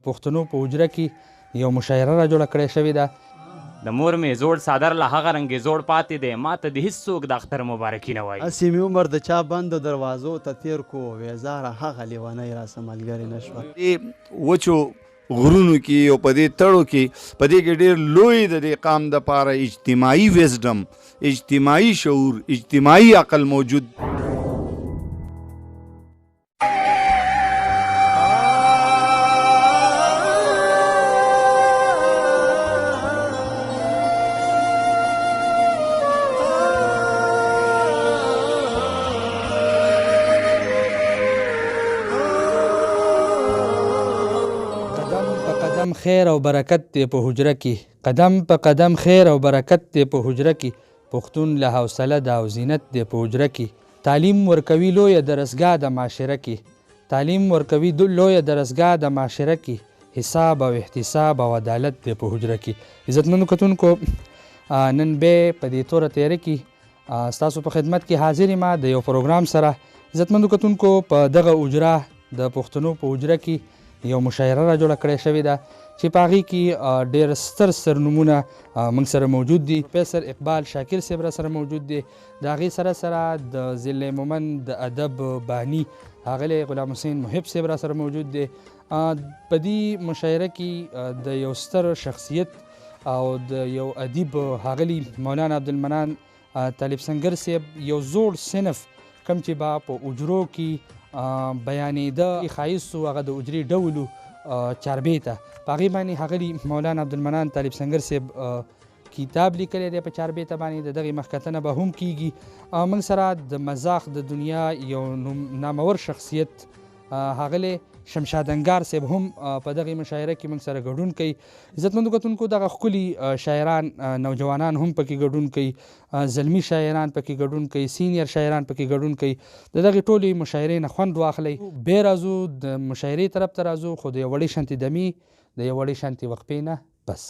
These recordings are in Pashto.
پښتنو په حجره کې یو مشاعره را جوړه کړې شوې ده. د مور مې زوړ څادر له هغه رنګې زوړ پاتې دی، ما ته د هېڅوک د اختر مبارکي نه وایي. هسې مې عمر د چا بندو دروازو ته تېر کو ویزاره هغه لیونۍ راسه ملګرې نه شوه. دې وچو غرونو کې او په دې تړو کې په دې کې ډېر لوی د دې قام دپاره اجتماعي وزډم، اجتماعي شعور، اجتماعي عقل موجود. خیر او برکت دی په حجره کې، قدم په قدم خیر او برکت دی په حجره کې، پښتون له حوصله ده او زینت دی په حجره کې. تعلیم ورکوي لویه درسګاه د معاشره کې، تعلیم ورکوي لویه درسګاه د معاشره کې، حساب او احتساب او عدالت دی په حجره کې. عزتمنو کتونکو، نن بیا په دې توره تیاره کې ستاسو په خدمت کې حاضر یم د یو پروګرام سره. عزتمنو کتونکو، په دغه حجره د پښتنو په حجره کې یو مشاعره را جوړه کړې شوې ده چې په هغې کې ډېر ستر سرنومونه موږ سره موجود دي. پروفیسر اقبال شاکر صاحب را سره موجود دی، د هغې سره سره د ضلع مومند د ادب بانی ښاغلی غلام حسین محب صاحب را سره موجود دی. په دې مشاعره کې د یو ستر شخصیت او د یو ادیب ښاغلي مولانا عبدالمنان طالب سنگر صاحب یو زوړ صنف کوم چې به په حجرو کې بیانېده، ښایستو هغه د حجرې ډول چاربې ته، په هغې باندې ښاغلي مولانا عبدالمنان طالب سنگر صاحب کتاب لیکلی دی په چاربې ته باندې، د دغې مخکتنه به هم کیږي. موږ سره د مزاح د دنیا یو نامور شخصیت ښاغلی شمشاد انګار صاحب هم په دغې مشاعره کې موږ سره ګډون کوي. عزتمندو کتونکو، دغه ښکلي شاعران نوجوانان هم پکې ګډون کوي، زلمي شاعران پکې ګډون کوي، سینیر شاعران پکې ګډون کوي. د دغې ټولې مشاعرې نه خوند واخلئ. بیا راځو د مشاعرې طرف ته راځو، خو د یو وړې شانتې دمې د یو وړې شانتې وقفې نه بس.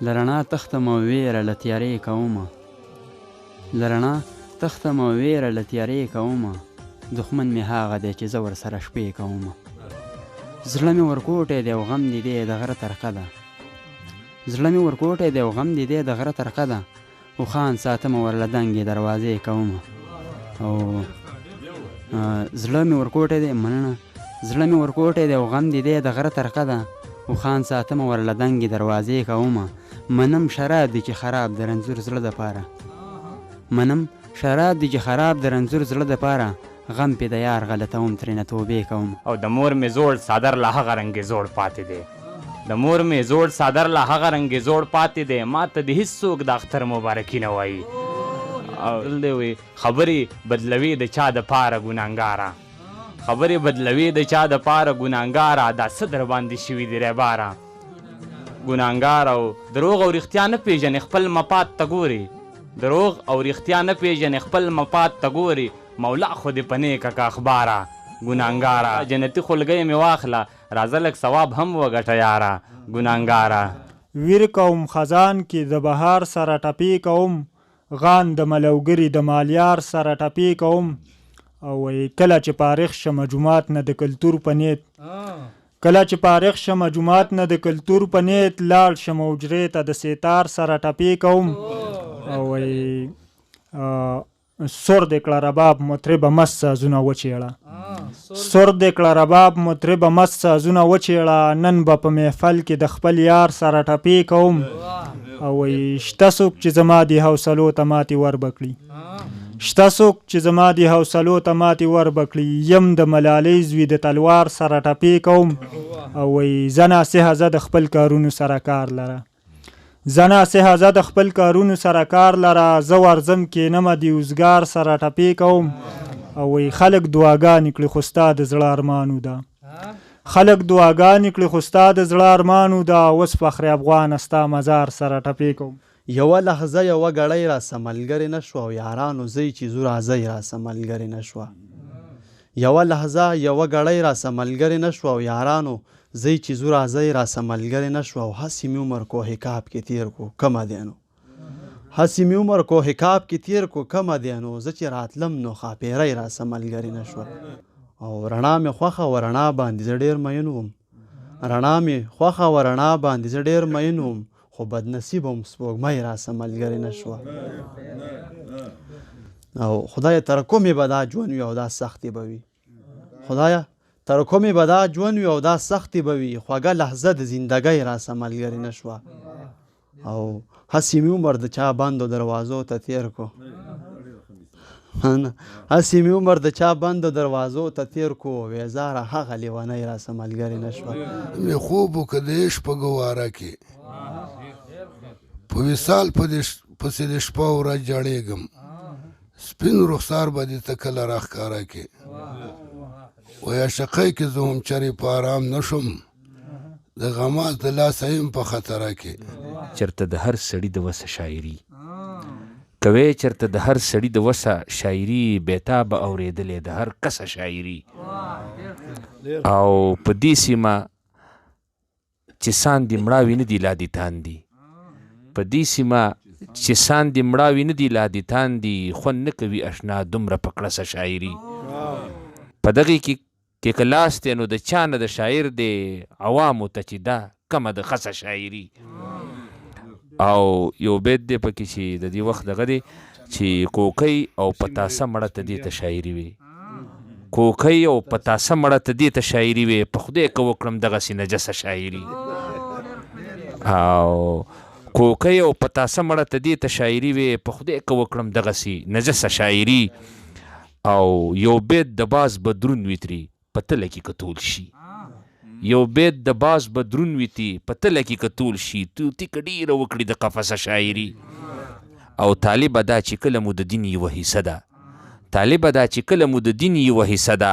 لرنا تختم او ویره له تیارې کومه، لرنا تختم او ویره له تیارې کومه، دښمن مې هغه دی چې زه ورسره شپې کومه. زړه مې ورکوټی دی او غم دې دی د غره ترقه ده، زړه مې ورکوټی دی او غم دې دی د غره ترقه ده، خو خان ساتمه ورله دنګې دروازې کومه. او زړه مې ورکوټی دی، مننه، زړه مې ورکوټی دی او غم دې دی د غره ترقه ده، خو خان ساتمه ورله دنګې دروازې کومه. منم شراب دی چې خراب د رنځور زړه دپاره، منم شراب دی چې خراب د رنځور زړه دپاره، غم پې د یار غلطوم ترېنه توبې کوم. او د مور مې زوړ څادر له هغه رنګې زوړ پاتې دی، د مور مې زوړ څادر له هغه رنګې زوړ پاتې دی، ما ته د هېڅوک د اختر مبارکي نه وایي. او دلته وي خبرې بدلوي د چا دپاره ګناهګاره، خبرې بدلوي د چا دپاره ګناهګاره، دا څه در باندې شوي دي ریباره. ګناهګار او دروغ او رښتیا نه پېژنې خپل مفاد ته ګوري، دروغ او رښتیا نه پېژنې خپل مفاد ته ګوري، مولا خو دې په نیکه که اخباره. ګناهګاره جنتي خلګۍ مې واخله، راځه لږ ثواب هم وګټه یاره. ګناهګاره ویر کوم خزان کې د بهار سره ټپې کوم، غان د ملوګري د مالیار سره ټپې کوم. او کله چې فارغ شمه جومات نه د کلتور په نیت، کله چې فارغ شمه جومات نه د کلتور په نیت، لاړ شمه حجرې ته د ستار سره ټپې کوم. او سر د کړه رباب مطربه مست سازونه وچېړه، سر د کړه رباب مطربه مست سازونه وچېړه، نن به په محفل کې د خپل یار سره ټپې کوم. او شته څوک چې زما د حوصلو ته ماتې ور بکړي، شته څوک چې زما د حوصلو ته ماتې ور بکړي، یم د ملالۍ زوی د تلوار سره ټپې کوم. او زه ناصحه زه د خپل کارونو سره کار لره، زه ناصحه زه د خپل کارونو سره کار لره، زه ورځم کینمه د اوزګار سره ټپې کوم. او خلک دعاګانې کړي خو ستا د زړه ارمانو ده، خلک دعاګانې کړي خو ستا د زړه ارمانو ده، اوس فخر افغان ستا مزار سره ټپې کوم. یوه لحظه یوه ګړۍ راسه ملګرې نه شوه او یارانو ځئ چې ځو راځئ راسه ملګرې نه شوه یوه لحظه یوه ګړۍ راسه ملګرې نه شوه او یارانو ځئ چې ځو راځئ راسه ملګرې نه شوه او هسې مې عمر کوه کاب کې تیر کو کمه دی نو هسې مې عمر کوه کاب کې تیر کو کمه دی نو زه چې راتلم نو ښاپېرۍ راسه ملګرې نه شوه او رڼا مې خوښه و رڼا باندې زه ډېر مین وم رڼا مې خوښه و رڼا باندې زه ډېر مین وم خو بدنصیبه وم سپوږمۍ راسه ملګرې نه شوه او خدایه تر کومې به دا ژوند وي او دا سختې به وي خدایه تر کومې به دا ژوند وي او دا سختې به وي خوږه لحظه د زندګۍ راسه ملګرې نه شوه او هسې مې عمر د چا بندو دروازو ته تیر کو هسې مې عمر د چا بندو دروازو ته تیر کو ویزاره هغه لیونۍ راسه ملګرې نه شوه مې خوب وکړ د عشق په ګواره کې په وصال پسې د شپه ورځ جړېږم سپین رخسار به دې ته کله راښکاره کې وایي عشقۍ کې زه هم چرې په ارام نه شم د غماز د لاسه یم په خطره کې چرته د هر سړي د وسه شاعري کوي چرته د هر سړي د وسه شاعري بیتابه اورېدلې د هر کسه شاعري او په دې سیمه چې ساندې مړاوي نه دي لا دې تاندي په دې سیمه چې ساندې مړاوي نه دي لا دې تاندي خوند نه کوي اشنا دومره په کړسه شاعري په دغې کې که لاس دی نو د چا نه د شاعر دی عوامو ته چې دا کمه د خسه شاعري او یو بیت دی پکې چې د دې وخت دغه دی چې کوکۍ او پتاسه مړه ته دې ته شاعري وي کوکۍ او پتاسه مړه ته دې ته شاعري وي په خدای که وکړم دغسې نجسه شاعري او کوکۍ او پتاسه مړه ته دې ته شاعري وي په خدای که وکړم دغسې نجسه شاعري او یو بیت د باز بدرون وي ترې په تله کې کتول شي یو بیت د باز بدرون وي تي په تله کې کتول شي توتي که ډېره وکړي د قفسه شاعري او طالبه دا چې کله مو د دین یوه حصه ده طالبه دا چې کله مو د دین یوه حصه ده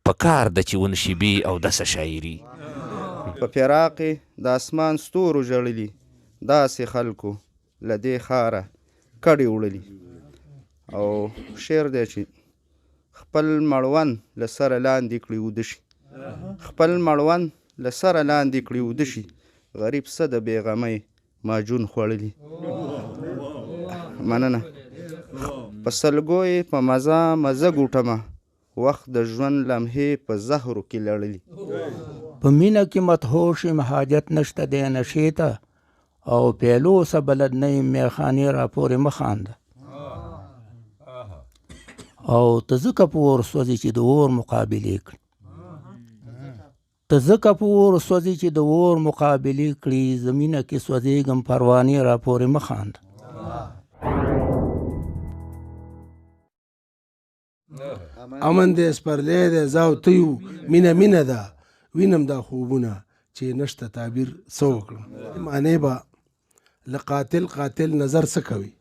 په کار ده چې ونشي بې او دسه شاعري په فراق د اسمان ستورو ژړلي داسې خلکو له دې ښاره کډې وړلي او شعر دی چې خپل مړوند له سره لاندې کړي وده شي خپل مړوند له سره لاندې کړي وده شي غریب څه د بېغمۍ ماجون خوړلي مننه په سلګو یې په مزه مزه ګوټمه وخت د ژوند لمحې په زهرو کې لړلي په مینه کې مدهوش یم حاجت نشته دی نشې ته او پیلو سه بلد نه یم میخانې راپورې مه خانده او ته ځکه په اور سوځې چې د اور مقابلې کړي ته ځکه په اور سوځې چې د اور مقابلې کړي زمینه کې سوځېږم پروانې راپورې مه خانده امن دې سپرلی دی زه او ته یو مینه مینه ده وینم دا خوبونه چې نشته تعبیر څه وکړم معنی به له قاتل نظر څه کوي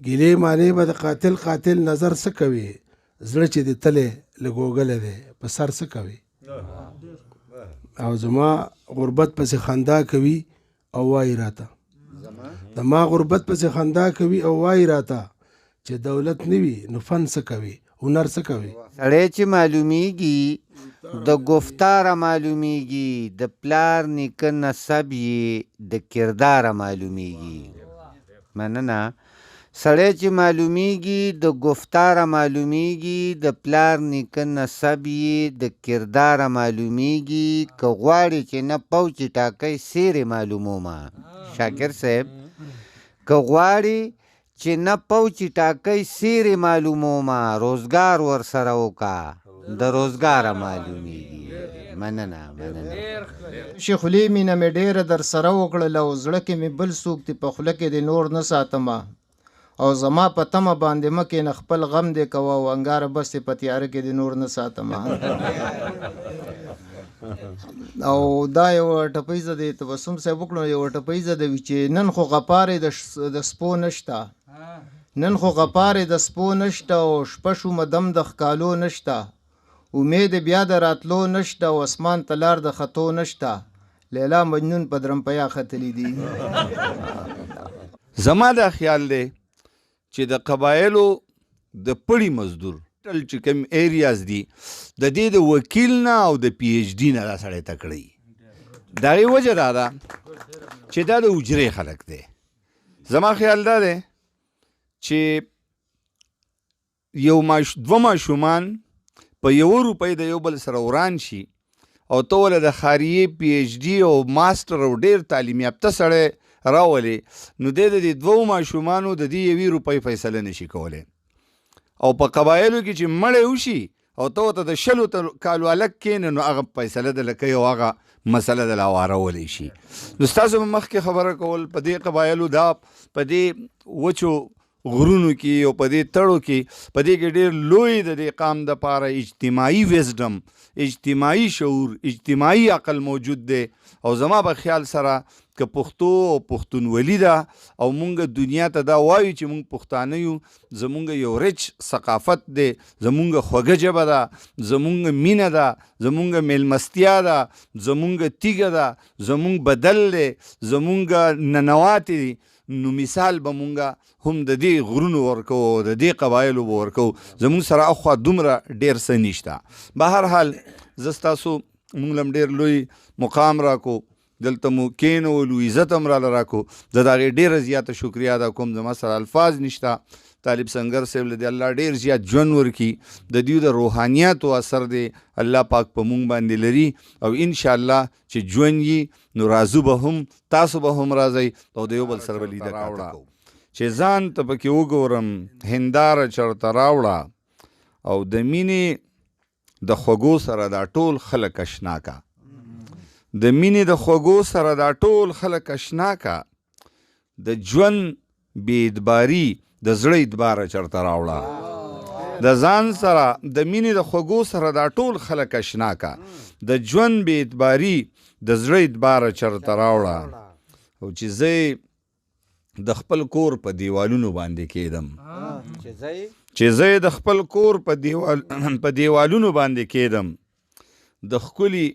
ګیلې معنی به د قاتل نظر څه کوي زړه چې د تلې له ګوګله دی په سر څه کوي او زما غربت پسې خندا کوي او وایي راته زما غربت پسې خندا کوي او وایي راته چې دولت نه وي نو فن څه کوي هنر څه کوي سړی چې معلومیږي د گفتاره معلومیږي د پلار نیکه نسب یې د کرداره معلومیږي مننه سړی چې معلومیږي د گفتاره معلومیږي د پلار نیکه نسب یې د کرداره معلومیږي که غواړي چې نه پوچې ټاکۍ سیرې معلومومه شاکر صاحب که غواړي چې نه پوچې ټاکۍ سیرې معلومومه روزګار ورسره وکړه د روزګاره معلومیږي مننه شیخولي مینه مې ډېره در سره وکړله او زړه کې مې بل څوک دې په خوله کې دې نور نه ساتمه او زما په تمه باندې مه کښېنه خپل غم دې کوه او انګاره بس دې په تیاره کې دې نور نه ساتمه او دا یوه ټپیزه دی تبسم صاحب وکړو یوه ټپیزه دی چې نن خو غپارې د سپو نشته نن خو غپارې د سپو نشته او شپه شومه دم د ښکالو نشته امید بیا د راتلو نشته او اسمان ته لار د خطو نشته لیلا مجنون په درمپیا ختلی دي زما دا خیال دی چې د قبایلو د پړي مزدور چې کوم ایریاز دي د دې د وکیل نه او د پی ایچ ډي نه دا سړی تکړه د هغې وجه دا ده چې دا د اجرې خلک دی. زما خیال دا دی چې دوه ماشومان په 1 روپۍ د یو بل سره وران شي او ته ولې د خاریې پی ایچ ډي او ماسټر او ډېر تعلیم یافته سړی راولې نو دی د دې 2 ماشومانو د دې 1 روپۍ فیصله نشي کولی. او په قبایلو کې چې مړی وشي او ته ورته د 10 کالو هلک کښېنې نو هغه فیصله دله کوي او هغه مسله دله هوارولی شي. نو ستاسو به مخکې خبره کول په دې قبایلو دا په دې وچو غرونو کې او په دې تړو کې په دې کې ډېر لوی د دې قام دپاره اجتماعي ویزډم، اجتماعي شعور، اجتماعي عقل موجود دی. او زما په خیال سره که پښتو او پښتونولي ده او مونږ دنیا ته دا وایو چې مونږ پښتانه یو، زمونږ یو ریچ ثقافت دی، زمونږ خوږه ژبه ده، زمونږ مینه ده، زمونږ میلمستیا ده، زمونږ تیږه ده، زمونږ بدل دی، زمونږ ننواتې دي. نو مثال به مونږ هم د دې غرونو ورکو او د دې قبایلو به ورکو. زمونږ سره اخوا دومره ډېر څه نشته. به هر حال زه ستاسو مونږ له هم ډېر لوی مقام راکو، دلته مو کېنولو، عزت هم راله راکو. زه د هغې ډېره زیاته شکریه ادا کوم. زما سره الفاظ نشته. طالب سنگر صاحب له دې الله ډېر زیات ژوند ورکړي. د دوی د روحانیاتو اثر دی الله پاک په مونږ باندې لري او انشاءالله چې ژوند یي نو راځو به هم، تاسو به هم راځئ او د یو بل سره به لیده کاته کوو. چې ځان ته پکې وګورم هنداره چرته راوړه او د مینې د خوږو سره دا ټول خلک اشنا کا. د مینې د خوږو سره دا ټول خلک اشنا کا. د ژوند بې اعتباري د زړه اعتباره چرته راوړه. د ځان سره د مینې د خوږو سره دا ټول خلک اشنا کا. د ژوند بې اعتباري د زړه اعتباره چرته راوړه. او چې زه د خپل کور په دیوالونو باندې کېدم، چې زه د خپل کور په دیوالونو باندې کېدم، د ښکلي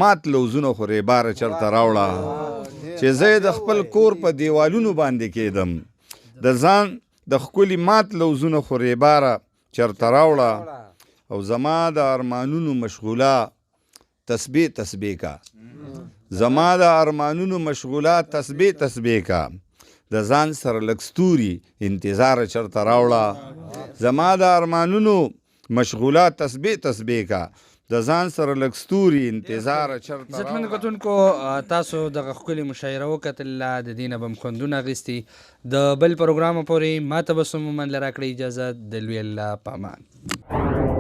مات لوزونو خو ریباره چرته راوړه. چې زه د خپل کور په دیوالونو باندې کېدم، د ځان د ښکلي مات لوزونو خو ریباره چرته راوړه. او زما د ارمانونو مشغوله تسبیح تسبیح کا. زما د ارمانونو مشغوله تسبیح تسبیح کا. د ځان سره لږ ستوري انتظار چرته راوړه. زما د ارمانونو مشغوله تسبیح تسبیح کا. د ځان سره لږ ستوري انتظار چرته راوړه. عزتمن کتونکو تاسو دغه ښکلې مشاعره وکتله، د دې نه به م خوندونه اخیستي. د بل پروګرامه پورې ما ته به څومره له راکړئ اجازه د لوی الله په امان.